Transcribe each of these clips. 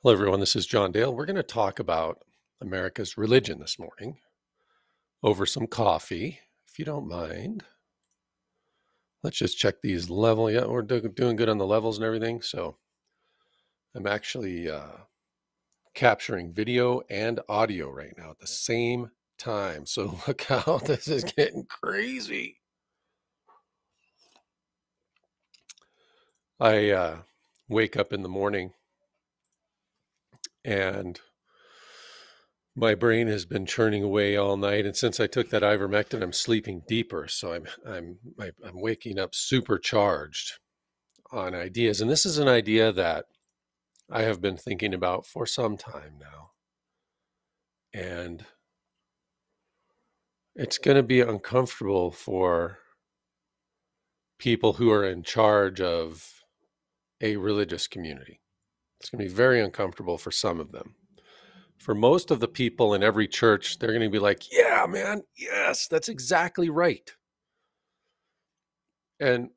Hello, everyone. This is John Dale. We're going to talk about America's religion this morning over some coffee, if you don't mind. Let's just check these level. Yeah, we're doing good on the levels and everything. So I'm actually capturing video and audio right now at the same time. So look how this is getting crazy. I wake up in the morning and my brain has been churning away all night, and since I took that ivermectin, I'm sleeping deeper. So I'm waking up supercharged on ideas, and this is an idea that I have been thinking about for some time now, and it's going to be uncomfortable for people who are in charge of a religious community. It's going to be very uncomfortable for some of them. For most of the people in every church, they're going to be like, "Yeah, man, yes, that's exactly right." And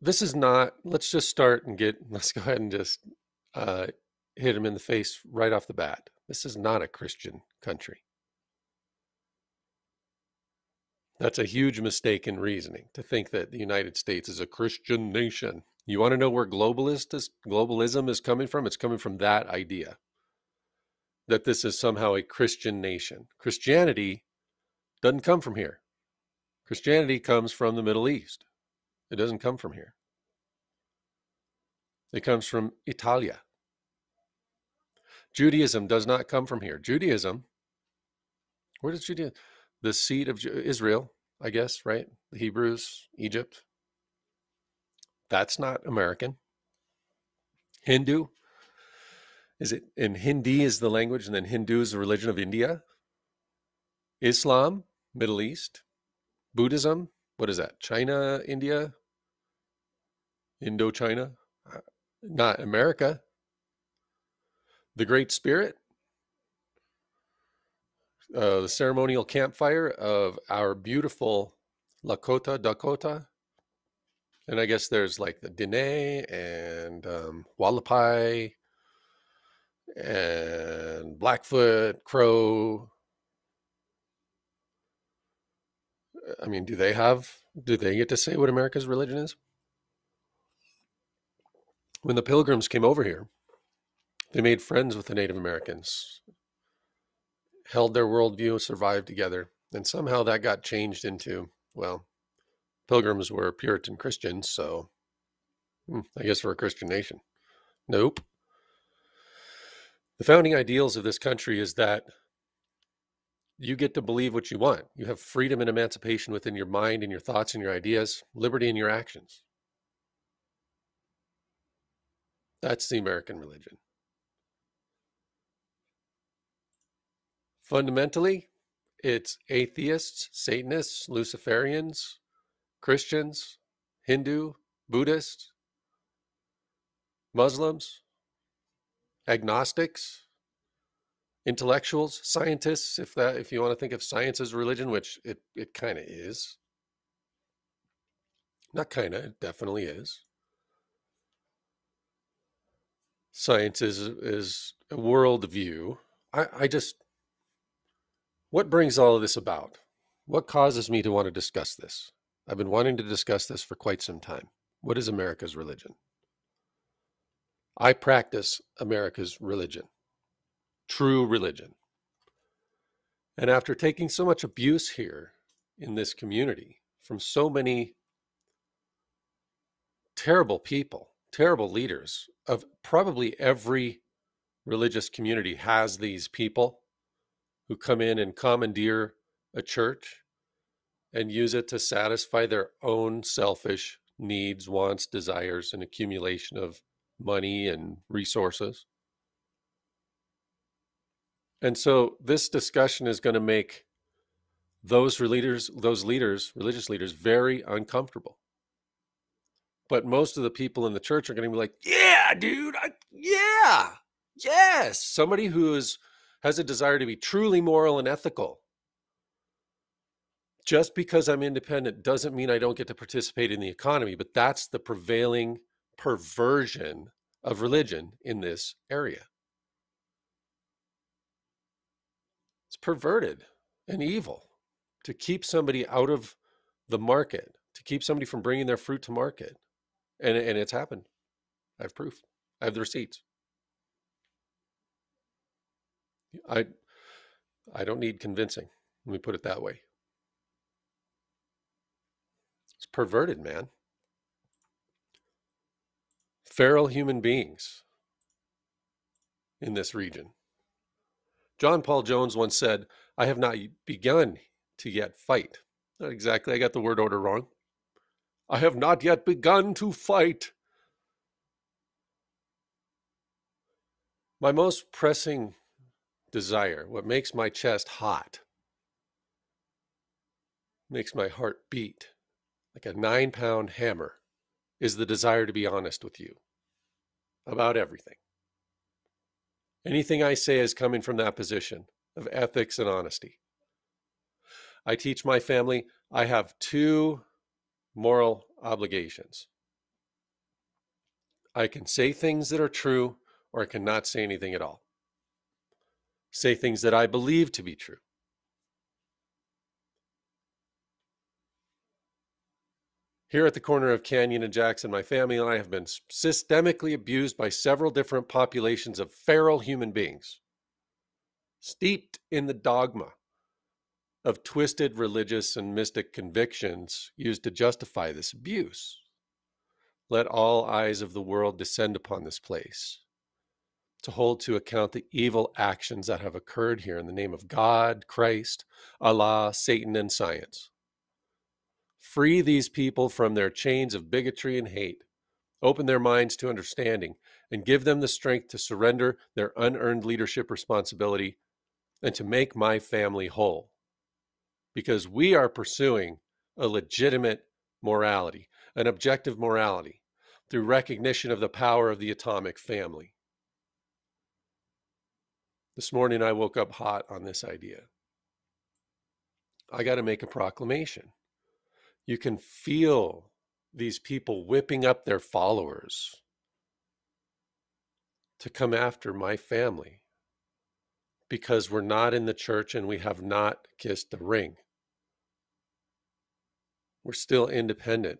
this is not, let's just start and let's go ahead and just uh, hit him in the face right off the bat. This is not a Christian country. That's a huge mistake in reasoning to think that the United States is a Christian nation. You want to know where globalism is coming from? It's coming from that idea that this is somehow a Christian nation. Christianity doesn't come from here. Christianity comes from the Middle East. It doesn't come from here. It comes from Italia. Judaism does not come from here. Judaism, where does Judaism? The seed of Israel, I guess, right? The Hebrews, Egypt. That's not American. Hindu, is it? And Hindi is the language, and then Hindu is the religion of India. Islam, Middle East. Buddhism, what is that? China, India, Indochina. Not America. The Great Spirit, the ceremonial campfire of our beautiful Lakota, Dakota. And I guess there's like the Dene and Wallapai and Blackfoot, Crow. I mean, do they get to say what America's religion is? When the Pilgrims came over here, they made friends with the Native Americans, held their worldview, survived together. And somehow that got changed into, well, Pilgrims were Puritan Christians, so I guess we're a Christian nation. Nope. The founding ideals of this country is that you get to believe what you want. You have freedom and emancipation within your mind and your thoughts and your ideas, liberty in your actions. That's the American religion. Fundamentally, it's atheists, Satanists, Luciferians, Christians, Hindu, Buddhists, Muslims, agnostics, intellectuals, scientists, if you want to think of science as religion, which it kind of is. Not kind of, it definitely is. Science is a worldview. I just, what brings all of this about? What causes me to want to discuss this? I've been wanting to discuss this for quite some time. What is America's religion? I practice America's religion, true religion. And after taking so much abuse here in this community from so many terrible people, terrible leaders of probably every religious community has these people who come in and commandeer a church and use it to satisfy their own selfish needs, wants, desires, and accumulation of money and resources. And so this discussion is going to make those leaders, religious leaders, very uncomfortable. But most of the people in the church are going to be like, yeah, dude, yeah, yes. Somebody who has a desire to be truly moral and ethical. Just because I'm independent doesn't mean I don't get to participate in the economy, but that's the prevailing perversion of religion in this area. It's perverted and evil to keep somebody out of the market, to keep somebody from bringing their fruit to market. And it's happened. I have proof. I have the receipts. I don't need convincing. Let me put it that way. It's perverted, man. Feral human beings in this region. John Paul Jones once said, "I have not begun to yet fight." Not exactly. I got the word order wrong. I have not yet begun to fight. My most pressing desire, what makes my chest hot, makes my heart beat like a 9-pound hammer, is the desire to be honest with you about everything. Anything I say is coming from that position of ethics and honesty. I teach my family I have 2 moral obligations. I can say things that are true, or I cannot say anything at all. Say things that I believe to be true. Here at the corner of Canyon and Jackson, my family and I have been systemically abused by several different populations of feral human beings, steeped in the dogma of twisted religious and mystic convictions used to justify this abuse. Let all eyes of the world descend upon this place to hold to account the evil actions that have occurred here in the name of God, Christ, Allah, Satan, and science. Free these people from their chains of bigotry and hate. Open their minds to understanding and give them the strength to surrender their unearned leadership responsibility and to make my family whole. Because we are pursuing a legitimate morality, an objective morality, through recognition of the power of the atomic family. This morning I woke up hot on this idea. I got to make a proclamation. You can feel these people whipping up their followers to come after my family because we're not in the church and we have not kissed the ring. We're still independent.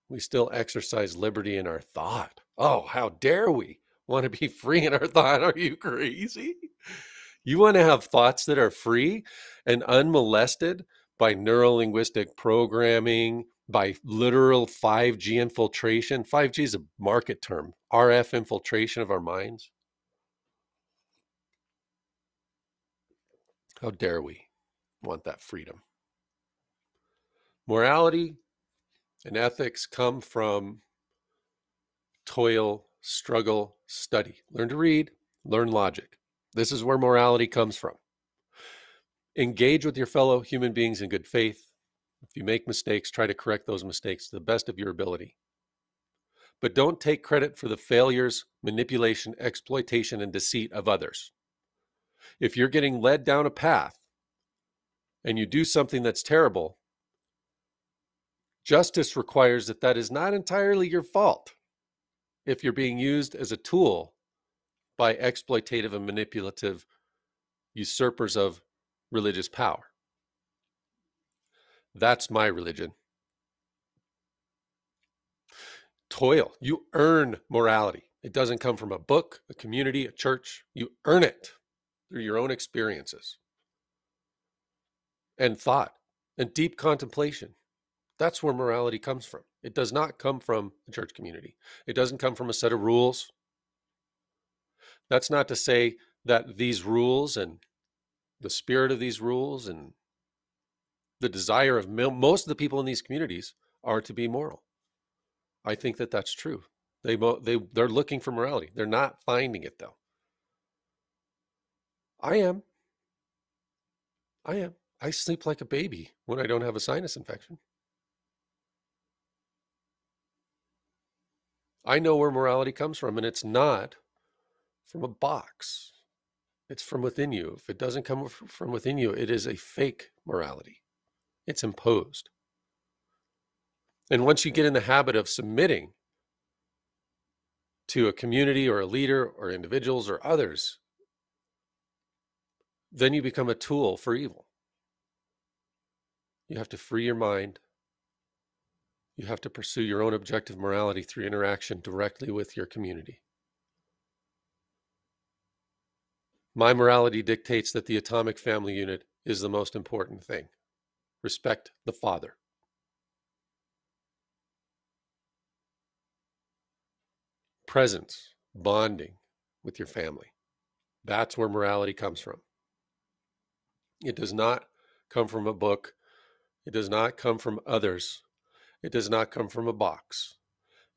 We still exercise liberty in our thought. Oh, how dare we want to be free in our thought? Are you crazy? You want to have thoughts that are free and unmolested by neurolinguistic programming, by literal 5G infiltration. 5G is a market term, RF infiltration of our minds. How dare we want that freedom? Morality and ethics come from toil, struggle, study. Learn to read, learn logic. This is where morality comes from. Engage with your fellow human beings in good faith. If you make mistakes, try to correct those mistakes to the best of your ability. But don't take credit for the failures, manipulation, exploitation, and deceit of others. If you're getting led down a path and you do something that's terrible, justice requires that that is not entirely your fault if you're being used as a tool by exploitative and manipulative usurpers of religious power. That's my religion. Toil. You earn morality. It doesn't come from a book, a community, a church. You earn it through your own experiences and thought and deep contemplation. That's where morality comes from. It does not come from a church community. It doesn't come from a set of rules. That's not to say that these rules and the spirit of these rules and the desire of most of the people in these communities are to be moral. I think that that's true. They're looking for morality. They're not finding it, though. I am. I sleep like a baby when I don't have a sinus infection. I know where morality comes from, and it's not from a box. It's from within you. If it doesn't come from within you, it is a fake morality. It's imposed. And once you get in the habit of submitting to a community or a leader or individuals or others, then you become a tool for evil. You have to free your mind. You have to pursue your own objective morality through interaction directly with your community. My morality dictates that the atomic family unit is the most important thing. Respect the father. Presence, bonding with your family. That's where morality comes from. It does not come from a book. It does not come from others. It does not come from a box.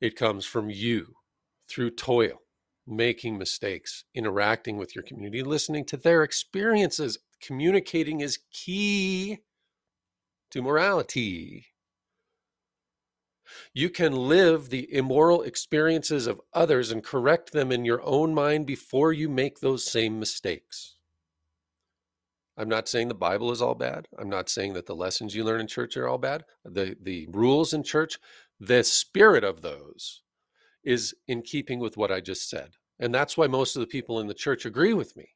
It comes from you through toil, making mistakes, interacting with your community, listening to their experiences. Communicating is key to morality. You can live the immoral experiences of others and correct them in your own mind before you make those same mistakes. I'm not saying the Bible is all bad. I'm not saying that the lessons you learn in church are all bad. The rules in church, the spirit of those is in keeping with what I just said. And that's why most of the people in the church agree with me.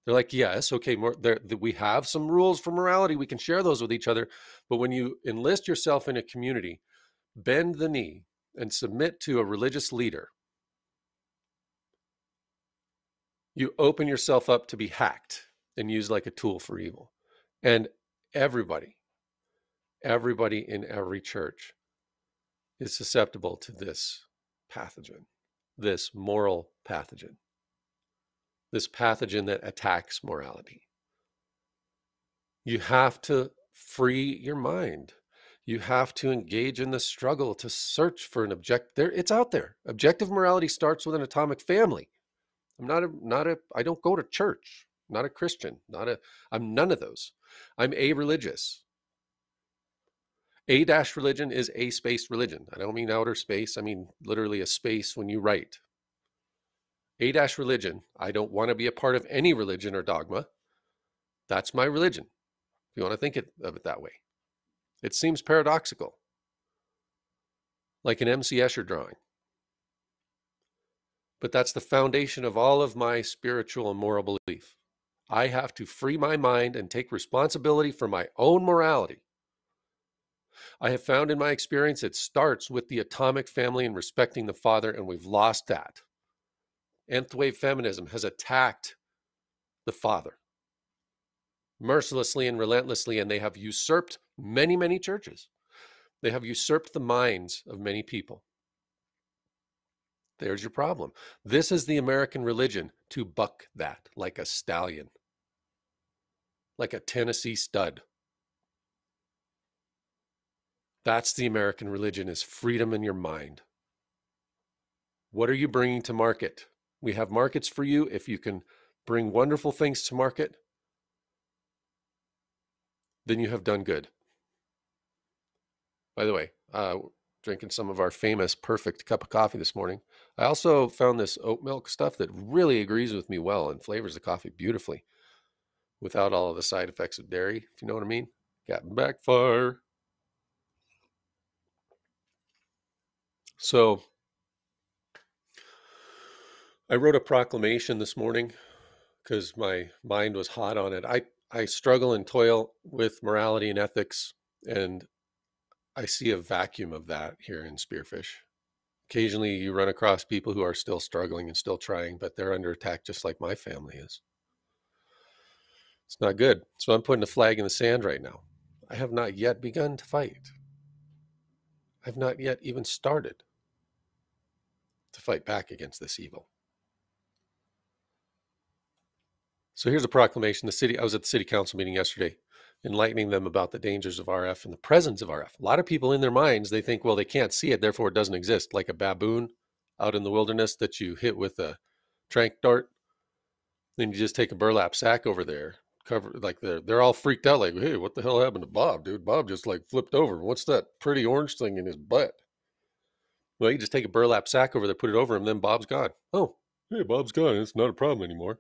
They're like, yes, okay, we have some rules for morality. We can share those with each other. But when you enlist yourself in a community, bend the knee and submit to a religious leader, you open yourself up to be hacked and used like a tool for evil. And everybody in every church is susceptible to this pathogen, this moral pathogen, this pathogen that attacks morality. You have to free your mind. You have to engage in the struggle to search for an it's out there. Objective morality starts with an atomic family. I don't go to church. I'm not a Christian. I'm none of those. I'm a-religious. A-religion is a space religion. I don't mean outer space. I mean literally a space when you write. A-religion. I don't want to be a part of any religion or dogma. That's my religion, if you want to think of it that way. It seems paradoxical, like an M.C. Escher drawing. But that's the foundation of all of my spiritual and moral belief. I have to free my mind and take responsibility for my own morality. I have found in my experience it starts with the atomic family and respecting the father, and we've lost that. Nth wave feminism has attacked the father mercilessly and relentlessly, and they have usurped many, many churches. They have usurped the minds of many people. There's your problem. This is the American religion to buck that like a stallion, like a Tennessee stud. That's the American religion, is freedom in your mind. What are you bringing to market? We have markets for you. If you can bring wonderful things to market, then you have done good. By the way, drinking some of our famous perfect cup of coffee this morning. I also found this oat milk stuff that really agrees with me well and flavors the coffee beautifully without all of the side effects of dairy, if you know what I mean. Got backfire. So I wrote a proclamation this morning because my mind was hot on it. I struggle and toil with morality and ethics, and I see a vacuum of that here in Spearfish. Occasionally you run across people who are still struggling and still trying, but they're under attack just like my family is. It's not good. So I'm putting a flag in the sand right now. I have not yet begun to fight. I've not yet even started to fight back against this evil. So here's a proclamation. I was at the city council meeting yesterday, enlightening them about the dangers of RF and the presence of RF. A lot of people in their minds, they think, well, they can't see it, therefore it doesn't exist, like a baboon out in the wilderness that you hit with a trank dart. Then you just take a burlap sack over there, cover, like they're all freaked out, like, hey, what the hell happened to Bob, dude? Bob just like flipped over. What's that pretty orange thing in his butt? Well, you just take a burlap sack over there, put it over him, then Bob's gone. Oh, hey, Bob's gone. It's not a problem anymore.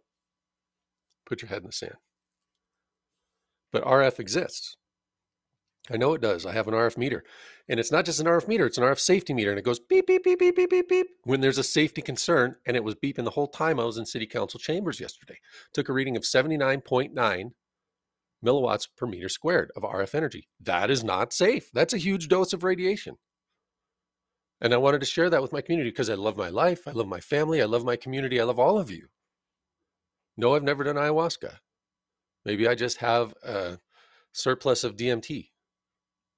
Put your head in the sand. But RF exists. I know it does. I have an RF meter. And it's not just an RF meter, it's an RF safety meter. And it goes beep, beep, beep, beep, beep, beep, beep when there's a safety concern. And it was beeping the whole time I was in city council chambers yesterday. Took a reading of 79.9 milliwatts per meter squared of RF energy. That is not safe. That's a huge dose of radiation. And I wanted to share that with my community because I love my life. I love my family. I love my community. I love all of you. No, I've never done ayahuasca. Maybe I just have a surplus of DMT.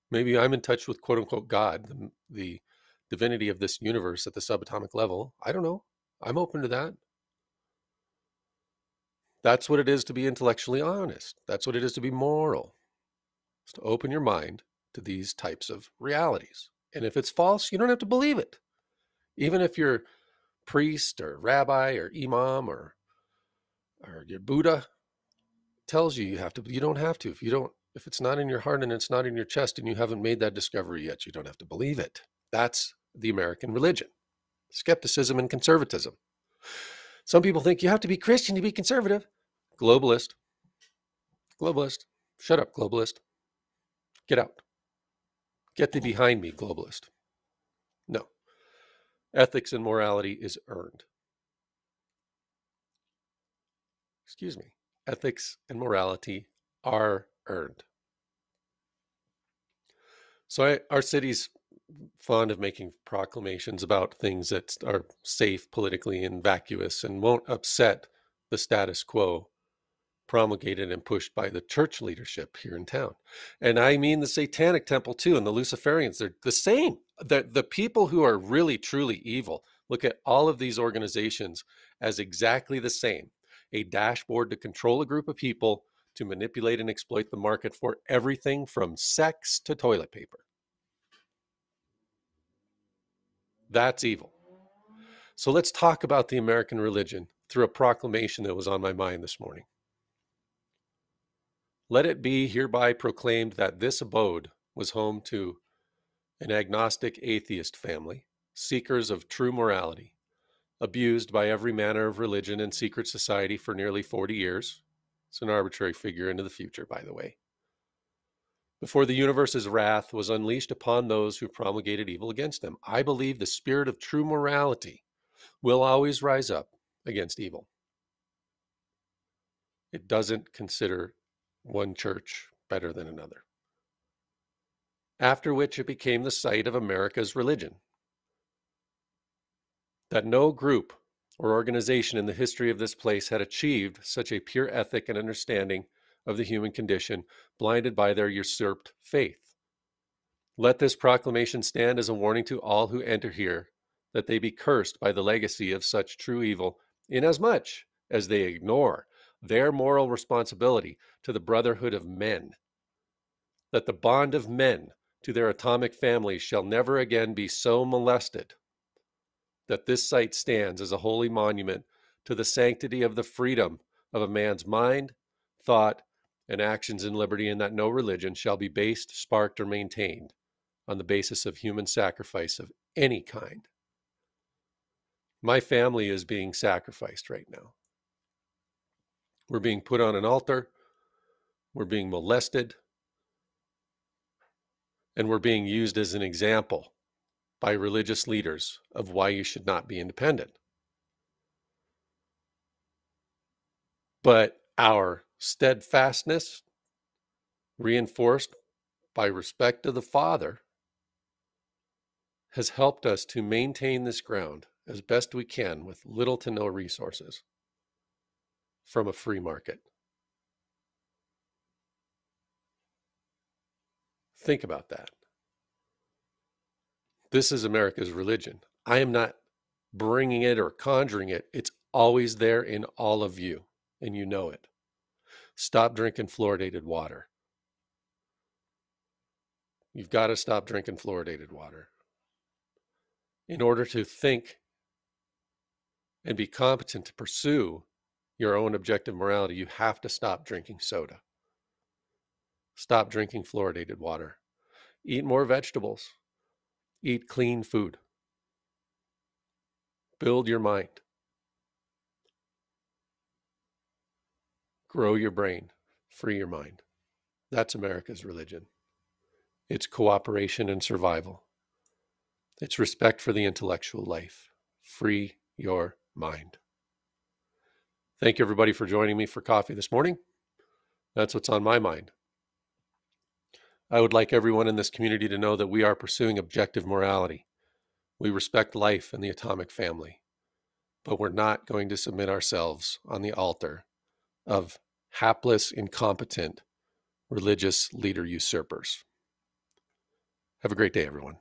Maybe I'm in touch with quote unquote God, the divinity of this universe at the subatomic level. I don't know. I'm open to that. That's what it is to be intellectually honest. That's what it is to be moral. It's to open your mind to these types of realities. And if it's false, you don't have to believe it. Even if your priest or rabbi or imam or your Buddha tells you you don't have to. If it's not in your heart and it's not in your chest and you haven't made that discovery yet, you don't have to believe it. That's the American religion. Skepticism and conservatism. Some people think you have to be Christian to be conservative. Globalist. Globalist. Shut up, globalist. Get out. Get thee behind me, globalist. No. Ethics and morality is earned. Excuse me. Ethics and morality are earned. So our city's fond of making proclamations about things that are safe politically and vacuous and won't upset the status quo promulgated and pushed by the church leadership here in town. And I mean the Satanic Temple too, and the Luciferians. They're the same. The people who are really, truly evil look at all of these organizations as exactly the same. A dashboard to control a group of people, to manipulate and exploit the market for everything from sex to toilet paper. That's evil. So let's talk about the American religion through a proclamation that was on my mind this morning. Let it be hereby proclaimed that this abode was home to an agnostic atheist family, seekers of true morality, abused by every manner of religion and secret society for nearly 40 years. It's an arbitrary figure into the future, by the way. Before the universe's wrath was unleashed upon those who promulgated evil against them. I believe the spirit of true morality will always rise up against evil. It doesn't consider one church better than another. After which it became the site of America's religion. That no group or organization in the history of this place had achieved such a pure ethic and understanding of the human condition, blinded by their usurped faith. Let this proclamation stand as a warning to all who enter here, that they be cursed by the legacy of such true evil, inasmuch as they ignore their moral responsibility to the brotherhood of men, that the bond of men to their atomic families shall never again be so molested, that this site stands as a holy monument to the sanctity of the freedom of a man's mind, thought, and actions in liberty, and that no religion shall be based, sparked, or maintained on the basis of human sacrifice of any kind. My family is being sacrificed right now. We're being put on an altar, we're being molested, and we're being used as an example by religious leaders of why you should not be independent. But our steadfastness, reinforced by respect to the Father, has helped us to maintain this ground as best we can with little to no resources from a free market. Think about that. This is America's religion. I am not bringing it or conjuring it. It's always there in all of you, and you know it. Stop drinking fluoridated water. You've got to stop drinking fluoridated water. In order to think and be competent to pursue your own objective morality, you have to stop drinking soda. Stop drinking fluoridated water. Eat more vegetables. Eat clean food. Build your mind. Grow your brain. Free your mind. That's America's religion. It's cooperation and survival. It's respect for the intellectual life. Free your mind. Thank you, everybody, for joining me for coffee this morning. That's what's on my mind. I would like everyone in this community to know that we are pursuing objective morality. We respect life and the atomic family, but we're not going to submit ourselves on the altar of hapless, incompetent religious leader usurpers. Have a great day, everyone.